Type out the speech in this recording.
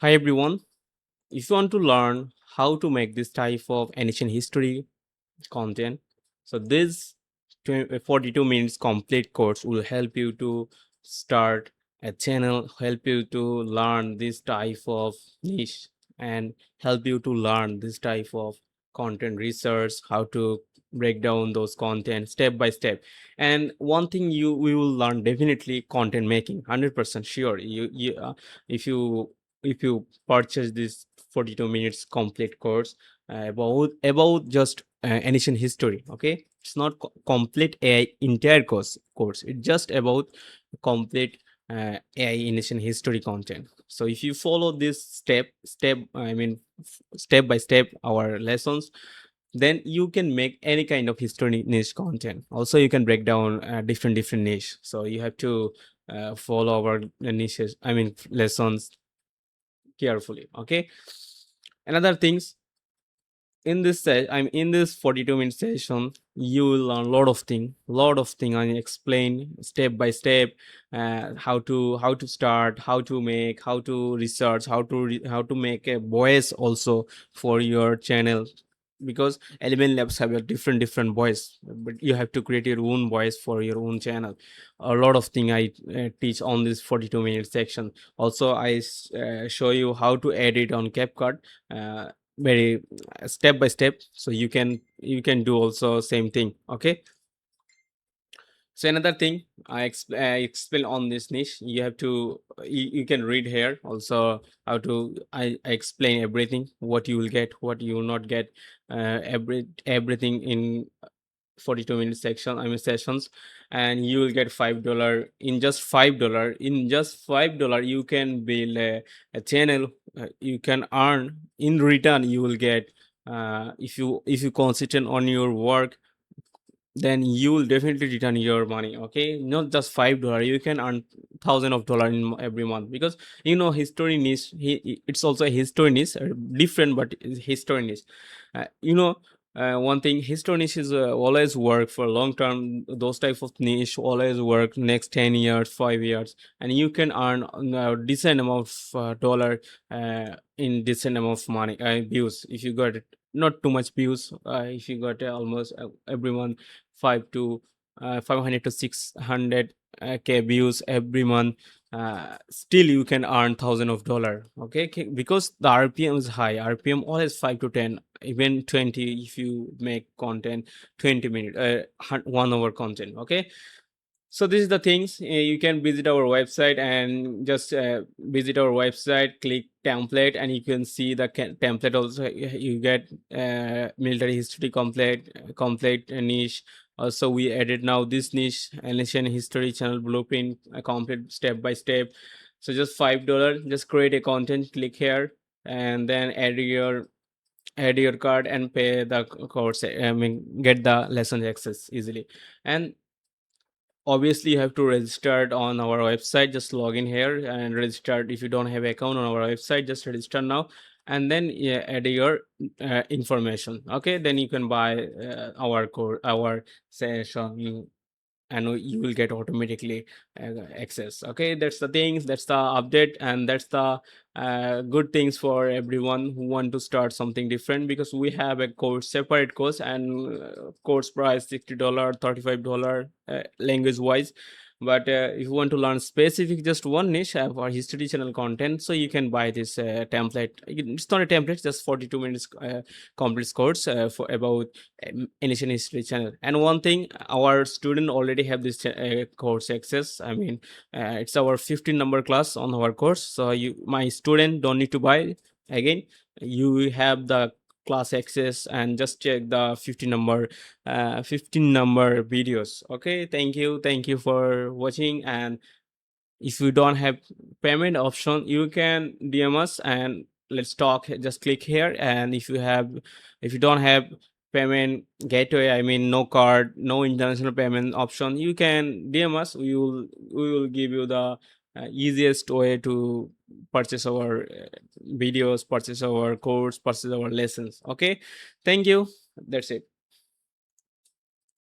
Hi everyone. If you want to learn how to make this type of ancient history content, so this 42 minutes complete course will help you to start a channel, help you to learn this type of niche, and help you to learn this type of content research, how to break down those content step by step. And one thing we will learn definitely content making, 100% sure. If you if you purchase this 42 minutes complete course about just ancient history, okay, it's not complete AI entire course, it's just about complete AI ancient history content. So if you follow this step by step our lessons, then you can make any kind of history niche content. Also you can break down different niche, so you have to follow our niches, lessons carefully, okay. Another things, in this 42-minute session you will learn a lot of thing and explain step by step how to start, how to make, how to research, how to make a voice also for your channel, because element labs have a different voice, but you have to create your own voice for your own channel. A lot of thing I teach on this 42-minute section. Also show you how to edit on CapCut, very step by step, so you can do also same thing, okay. So another thing I explain on this niche, you have to you can read here also how to I explain everything, what you will get, what you will not get, everything in 42-minute sessions. And you will get $5. In just $5 you can build a channel. You can earn in return, you will get if you concentrate on your work, then you will definitely return your money, okay. Not just $5, you can earn thousand of dollar in every month, because history niche, it's also a history niche, different, but it's history niche. One thing, history niche is always work for long term. Those type of niche always work next 10 years, 5 years, and you can earn decent amount of dollar in decent amount of money, views, if you got it. Not too much views, if you got almost every month 500 to 600 k views every month, still you can earn thousand of dollar, okay. Because the RPM is high, RPM always 5 to 10, even 20 if you make content 20 minute 1 hour content, okay. So this is the things. You can visit our website and just visit our website, click template, and you can see the template also. You get military history complete niche. Also we added now this niche, ancient history channel blueprint, complete step by step. So just $5, just create a content, click here, and then add your card and pay the course, get the lesson access easily. And obviously you have to register it on our website. Just log in here and register. If you don't have account on our website, just register now, and then yeah, add your information, okay. Then you can buy our session, and you will get automatically access, okay. That's the things, that's the update, and that's the good things for everyone who want to start something different, because we have a course, separate course, and course price $60, $35 language wise. But if you want to learn specific just one niche for history channel content, so you can buy this template. It's not a template, just 42 minutes complete course for about ancient history channel. And one thing, our student already have this course access. It's our 15 number class on our course, so my student don't need to buy again. You have the class access, and just check the 15 number videos, okay. Thank you for watching. And if you don't have payment option, you can DM us and let's talk. Just click here. And if you don't have payment gateway, no card, no international payment option, you can DM us. We will give you the easiest way to purchase our videos, purchase our course, purchase our lessons, okay. Thank you. That's it.